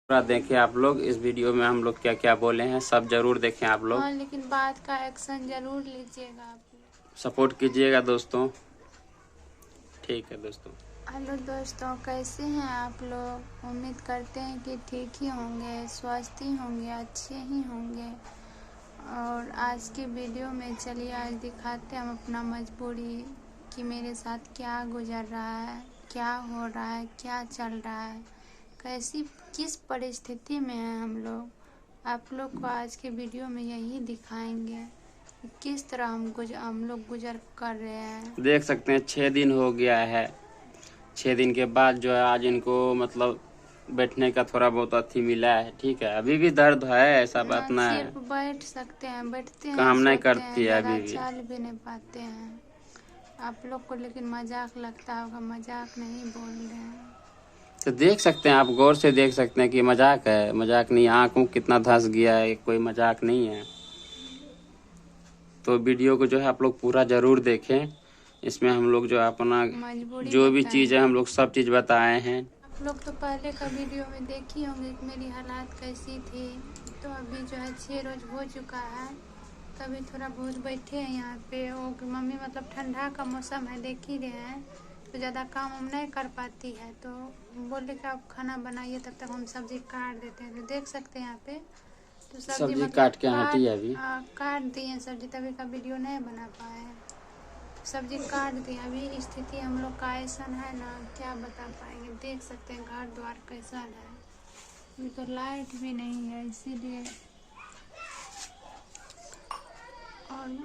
पूरा देखें आप लोग। इस वीडियो में हम लोग क्या क्या बोले हैं सब जरूर देखें आप लोग। हाँ, लेकिन बात का एक्शन जरूर लीजिएगा आप लोग। सपोर्ट कीजिएगा दोस्तों। ठीक है दोस्तों। हेलो दोस्तों, कैसे हैं आप लोग? उम्मीद करते हैं कि ठीक ही होंगे, स्वस्थ ही होंगे, अच्छे ही होंगे। और आज की वीडियो में चलिए आज दिखाते हैं हम अपना मजबूरी कि मेरे साथ क्या गुजर रहा है, क्या हो रहा है, क्या चल रहा है, कैसी किस परिस्थिति में हैं हम लोग। आप लोग को आज के वीडियो में यही दिखाएंगे कि किस तरह हम लोग गुजर कर रहे हैं। देख सकते हैं 6 दिन हो गया है। 6 दिन के बाद जो है आज इनको मतलब बैठने का थोड़ा बहुत अथी मिला है। ठीक है, अभी भी दर्द है, ऐसा बात ना है। सिर्फ बैठ सकते हैं, बैठते हैं, काम नहीं सोते करती हैं, है ज़्यादा अभी भी। चल भी नहीं पाते हैं। आप लोग को लेकिन मजाक लगता होगा, मजाक नहीं बोल रहे हैं। तो देख सकते हैं आप, गौर से देख सकते हैं कि मजाक है, मजाक नहीं। आँखों कितना धंस गया है, कोई मजाक नहीं है। तो वीडियो को जो है आप लोग पूरा जरूर देखें। इसमें हम लोग जो अपना मजबूरी जो भी चीज़ है बताएं। हम लोग सब चीज़ बताए हैं। आप लोग तो पहले का वीडियो में देखी होंगे कि मेरी हालात कैसी थी। तो अभी जो है 6 रोज हो चुका है, तभी थोड़ा बहुत बैठे हैं यहाँ पे। वो मम्मी मतलब ठंडा का मौसम है, देख ही रहे हैं, तो ज़्यादा काम हम नहीं कर पाती है। तो बोले कि आप खाना बनाइए, तब तक हम सब्ज़ी काट देते हैं। तो देख सकते हैं यहाँ पे तो सब्ज़ी सब्जी मतलब काट के हटी है अभी। काट दी है सब्ज़ी, तभी का वीडियो नहीं बना पाए। सब्जी काट दी। अभी स्थिति हम लोग का ऐसा है ना, क्या बता पाएंगे। देख सकते हैं घर द्वार कैसा है। अभी तो लाइट भी नहीं है, इसीलिए और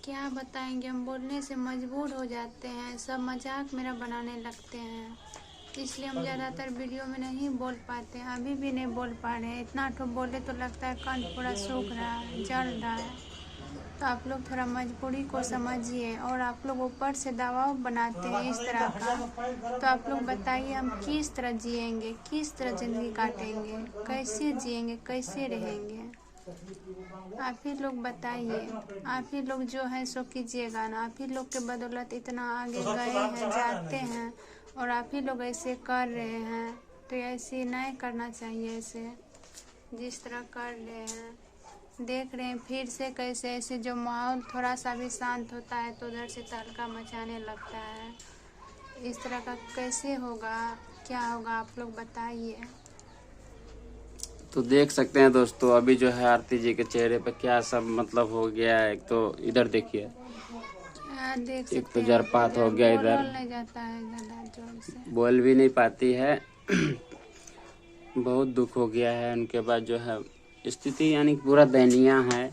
क्या बताएंगे, हम बोलने से मजबूर हो जाते हैं। सब मजाक मेरा बनाने लगते हैं, इसलिए हम ज़्यादातर वीडियो में नहीं बोल पाते हैं। अभी भी नहीं बोल पा रहे हैं। इतना तो बोले तो लगता है कान पूरा सूख रहा है, जल रहा है। तो आप लोग थोड़ा मजबूरी को समझिए। और आप लोग ऊपर से दबाव बनाते हैं इस तरह का, तो आप लोग बताइए हम किस तरह जिएंगे, किस तरह ज़िंदगी काटेंगे, कैसे जिएंगे, कैसे रहेंगे। आप ही लोग बताइए। आप ही लोग जो है सो कीजिएगा ना। आप ही लोग के बदौलत इतना आगे गए हैं, जाते हैं, और आप ही लोग ऐसे कर रहे हैं। तो ऐसे नहीं करना चाहिए। ऐसे जिस तरह कर रहे हैं, देख रहे हैं फिर से कैसे ऐसे जो माहौल थोड़ा सा भी शांत होता है तो उधर से तहलका मचाने लगता है। इस तरह का कैसे होगा, क्या होगा, आप लोग बताइए। तो देख सकते हैं दोस्तों, अभी जो है आरती जी के चेहरे पे क्या सब मतलब हो गया है। एक तो इधर देखिए, देख एक सकते तो हैं आप जरपात हो इधर गया, इधर बोल नहीं जाता है ज़्यादा जोर से। बोल भी नहीं पाती है। बहुत दुख हो गया है। उनके बाद जो है स्थिति यानी पूरा दयनीय है,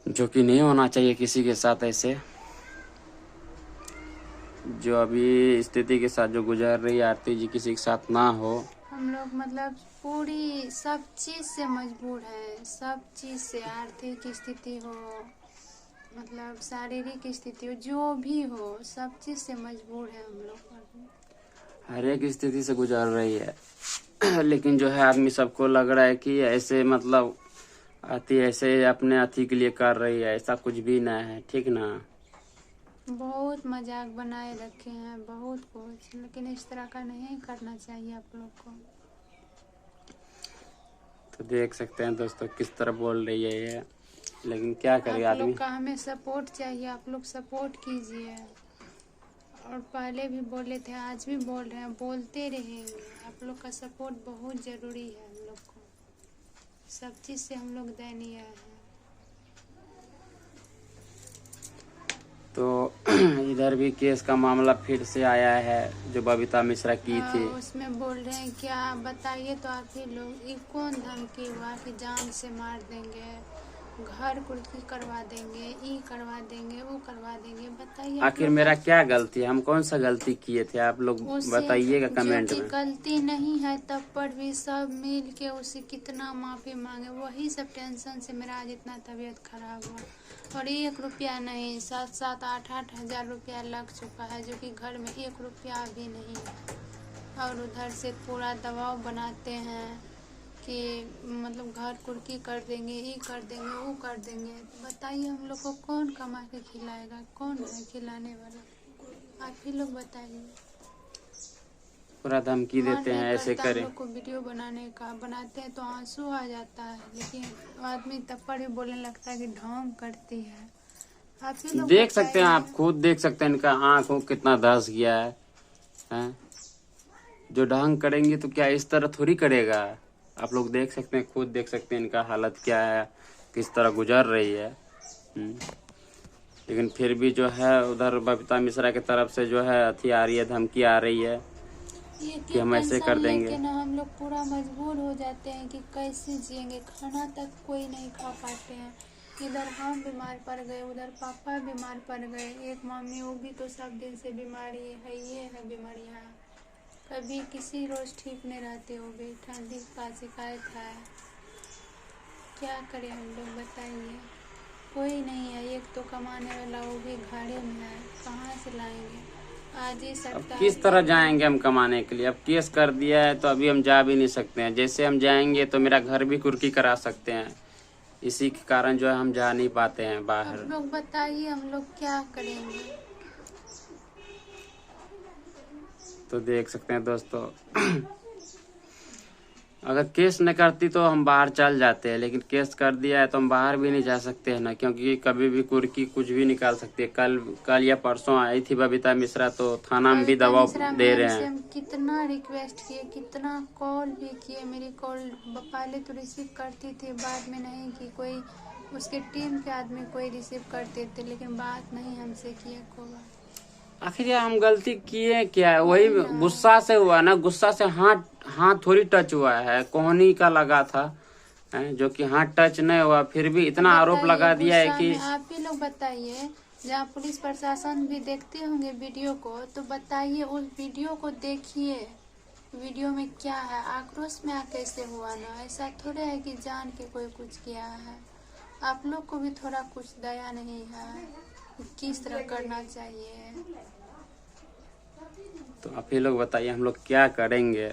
जो कि नहीं होना चाहिए किसी के साथ ऐसे। जो अभी स्थिति के साथ जो गुजर रही है आरती जी, किसी के साथ ना हो। हम लोग मतलब पूरी सब चीज़ से मजबूर है, सब चीज़ से। आर्थिक स्थिति हो, मतलब शारीरिक स्थिति हो, जो भी हो, सब चीज़ से मजबूर है हम लोग अभी। हर एक स्थिति से गुजर रही है। लेकिन जो है आदमी सबको लग रहा है कि ऐसे मतलब आती ऐसे अपने अथी के लिए कर रही है, ऐसा कुछ भी ना है। ठीक ना। बहुत मजाक बनाए रखे हैं, बहुत कुछ, लेकिन इस तरह का नहीं करना चाहिए आप लोग को। तो देख सकते हैं दोस्तों किस तरह बोल रही है ये, लेकिन क्या करे आप आदमी। लोग का हमें सपोर्ट चाहिए, आप लोग सपोर्ट कीजिए। और पहले भी बोले थे, आज भी बोल रहे हैं, बोलते रहेंगे। आप लोग का सपोर्ट बहुत ज़रूरी है हम लोग को। सब चीज़ से हम लोग दयनीय हैं। तो इधर भी केस का मामला फिर से आया है, जो बबीता मिश्रा की थी। उसमें बोल रहे हैं क्या बताइए। तो आप ही लोग, ये कौन धमकी हुआ कि जान से मार देंगे, घर कुर्की करवा देंगे, ई करवा देंगे, वो करवा देंगे। बताइए आप आखिर लोग मेरा का क्या गलती है, हम कौन सा गलती किए थे, आप लोग उसे बताइएगा जो कमेंट कि में। गलती नहीं है, तब पर भी सब मिल के उसे कितना माफ़ी मांगे। वही सब टेंशन से मेरा आज इतना तबीयत खराब हुआ। और 1 रुपया नहीं, 7-7, 8-8 हज़ार रुपया लग चुका है, जो कि घर में 1 रुपया भी नहीं है। और उधर से पूरा दबाव बनाते हैं कि मतलब घर कुर्की कर देंगे, ये कर देंगे, वो कर देंगे। बताइए हम लोग को कौन कमा के खिलाएगा, कौन है खिलाने वाला? आप ही लोग बताइए। पूरा धमकी देते हैं ऐसे हम करें। लोग को वीडियो बनाने का बनाते हैं तो आंसू आ जाता है, लेकिन आदमी तप्पड़ भी बोलने लगता है कि ढोंग करती है। आप ही लोग देख सकते हैं, बताइए। आप खुद देख सकते हैं इनका आँख कितना धस गया है, हैं? जो ढंग करेंगे तो क्या इस तरह थोड़ी करेगा। आप लोग देख सकते हैं, खुद देख सकते हैं इनका हालत क्या है, किस तरह गुजर रही है। लेकिन फिर भी जो है उधर बबीता मिश्रा की तरफ से जो है अथी आ रही है, धमकी आ रही है कि हम ऐसे कर देंगे। लेकिन हम लोग पूरा मजबूर हो जाते हैं कि कैसे जिएंगे, खाना तक कोई नहीं खा पाते हैं। इधर हम बीमार पड़ गए, उधर पापा बीमार पड़ गए, एक मम्मी वो भी तो सब दिन से बीमारी है, ये है बीमारियाँ। कभी किसी रोज ठीक नहीं रहते, वो भी ठंडी का शिकायत है। क्या करें हम लोग बताइए। कोई नहीं है, एक तो कमाने वाला वो भी घाड़े में है, कहाँ से लाएंगे। आज ही अब सकता है किस तरह जाएंगे हम कमाने के लिए। अब केस कर दिया है तो अभी हम जा भी नहीं सकते हैं। जैसे हम जाएंगे तो मेरा घर भी कुर्की करा सकते हैं, इसी के कारण जो है हम जा नहीं पाते हैं बाहर। आप लोग बताइए हम लोग क्या करेंगे। तो देख सकते हैं दोस्तों, अगर केस न करती तो हम बाहर चल जाते हैं, लेकिन केस कर दिया है तो हम बाहर भी नहीं जा सकते हैं ना, क्योंकि कभी भी कुर्की कुछ भी निकाल सकती है। कल या परसों आई थी बबीता मिश्रा, तो थाना में भी दबाव दे रहे हैं। हम कितना रिक्वेस्ट किए, कितना कॉल भी किए, मेरी कॉल पहले तो रिसीव करती थी, बाद में नहीं की। कोई उसके टीम के आदमी कोई रिसीव करते थे, लेकिन बात नहीं हमसे किए को। आखिर यार हम गलती किए क्या है, वही गुस्सा से हुआ ना, गुस्सा से हाथ थोड़ी टच हुआ है, कोहनी का लगा था, जो कि हाथ टच नहीं हुआ, फिर भी इतना आरोप लगा दिया है कि। आप ही लोग बताइए, जहाँ पुलिस प्रशासन भी देखते होंगे वीडियो को, तो बताइए उस वीडियो को देखिए, वीडियो में क्या है। आक्रोश में कैसे हुआ ना, ऐसा थोड़ा है कि जान के कोई कुछ किया है। आप लोग को भी थोड़ा कुछ दया नहीं है, किस तरह करना चाहिए। तो आप ही लोग बताइए हम लोग क्या करेंगे,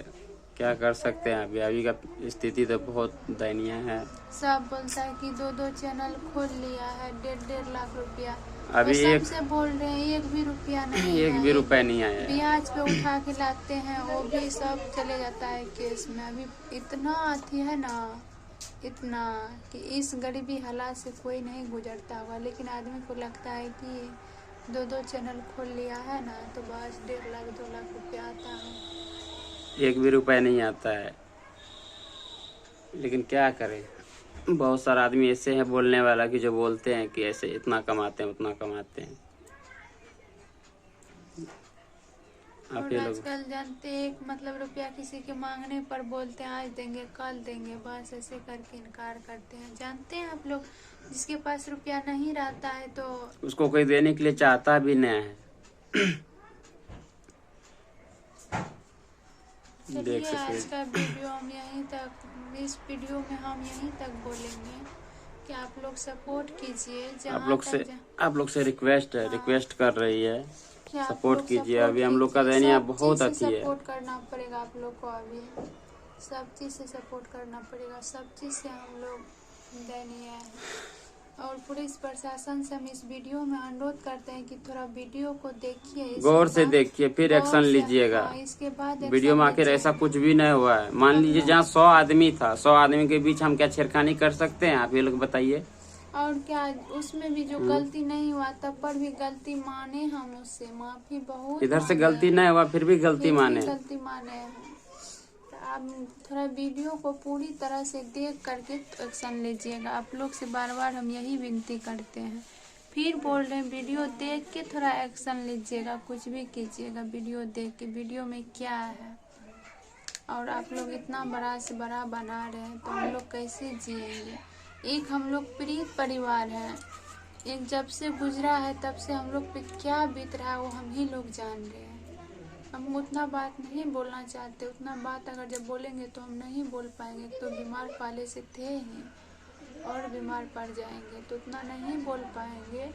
क्या कर सकते हैं। अभी का स्थिति तो बहुत दयनीय है। सब बोलता है कि 2-2 चैनल खोल लिया है, 1.5 लाख रुपया अभी एक से बोल रहे हैं, 1 भी रुपया नहीं, एक भी रुपए नहीं आया। ब्याज पे उठा के लाते हैं, वो भी सब चले जाता है केस में। अभी इतना अथी है ना, इतना कि इस गरीबी हालात से कोई नहीं गुजरता होगा, लेकिन आदमी को लगता है कि 2-2 चैनल खोल लिया है ना, तो बस 1.5 लाख 2 लाख रुपया आता है। 1 भी रुपए नहीं आता है, लेकिन क्या करें। बहुत सारा आदमी ऐसे है बोलने वाला कि जो बोलते हैं कि ऐसे इतना कमाते हैं उतना कमाते हैं। आप ये लोग आजकल जानते हैं, एक मतलब रुपया किसी के मांगने पर बोलते हैं आज देंगे कल देंगे, बस ऐसे करके इनकार करते हैं। जानते हैं आप लोग, जिसके पास रुपया नहीं रहता है तो उसको कोई देने के लिए चाहता भी नहीं है। चलिए आज का वीडियो हम यहीं तक, इस वीडियो में हम यहीं तक बोलेंगे कि आप लोग सपोर्ट कीजिए। आप लोग से रिक्वेस्ट है, रिक्वेस्ट कर रही है, सपोर्ट कीजिए। अभी हम लोग का दैनिया बहुत अच्छी है। सपोर्ट करना पड़ेगा आप लोग को, अभी सब चीज से सपोर्ट करना पड़ेगा, सब चीज से हम लोग दैनिया है। और पुलिस प्रशासन से हम इस वीडियो में अनुरोध करते हैं कि थोड़ा वीडियो को देखिए, गौर से देखिए, फिर एक्शन लीजिएगा। इसके बाद वीडियो में आखिर ऐसा कुछ भी नहीं हुआ है। मान लीजिए जहाँ 100 आदमी था, 100 आदमी के बीच हम क्या छेड़खानी कर सकते हैं, आप ये लोग बताइए। और क्या, उसमें भी जो गलती नहीं हुआ तब पर भी गलती माने, हम उससे माफी बहुत इधर से गलती नहीं हुआ फिर भी गलती माने। आप थोड़ा वीडियो को पूरी तरह से देख करके एक्शन लीजिएगा। आप लोग से बार बार हम यही विनती करते हैं, फिर बोल रहे हैं वीडियो देख के थोड़ा एक्शन लीजिएगा, कुछ भी कीजिएगा वीडियो देख के, वीडियो में क्या है। और आप लोग इतना बड़ा से बड़ा बना रहे हैं तो हम लोग कैसे जिएंगे। एक हम लोग पीड़ित परिवार है, एक जब से गुजरा है तब से हम लोग पे क्या बीत रहा है वो हम ही लोग जान रहे हैं। हम उतना बात नहीं बोलना चाहते, उतना बात अगर जब बोलेंगे तो हम नहीं बोल पाएंगे। तो बीमार पहले से थे ही और बीमार पड़ जाएंगे तो उतना नहीं बोल पाएंगे।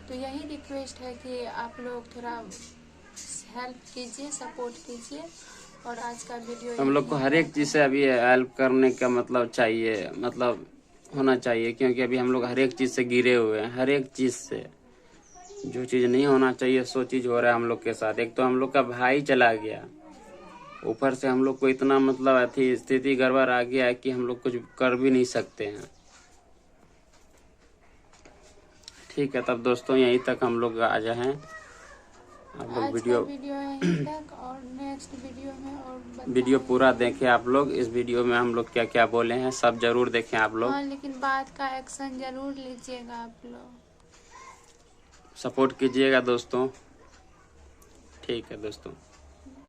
तो यही रिक्वेस्ट है कि आप लोग थोड़ा हेल्प कीजिए, सपोर्ट कीजिए। और आज का वीडियो हम लोग को हर एक चीज से अभी हेल्प करने का मतलब चाहिए, मतलब होना चाहिए, क्योंकि अभी हम लोग हर एक चीज से गिरे हुए हैं। हर एक चीज से जो चीज नहीं होना चाहिए सो चीज हो रहा है हम लोग के साथ। एक तो हम लोग का भाई चला गया, ऊपर से हम लोग को इतना मतलब अथी स्थिति गड़बड़ आ गया है कि हम लोग कुछ कर भी नहीं सकते हैं। ठीक है, तब दोस्तों यहीं तक हम लोग आ जाए हैं। आप लोग आज वीडियो का वीडियो यहीं तक, और नेक्स्ट वीडियो में और वीडियो बताएंगे। पूरा देखें आप लोग। इस वीडियो में हम लोग क्या क्या बोले हैं सब जरूर देखें आप लोग। हाँ, लेकिन बात का एक्शन जरूर लीजिएगा आप लोग। सपोर्ट कीजिएगा दोस्तों। ठीक है दोस्तों।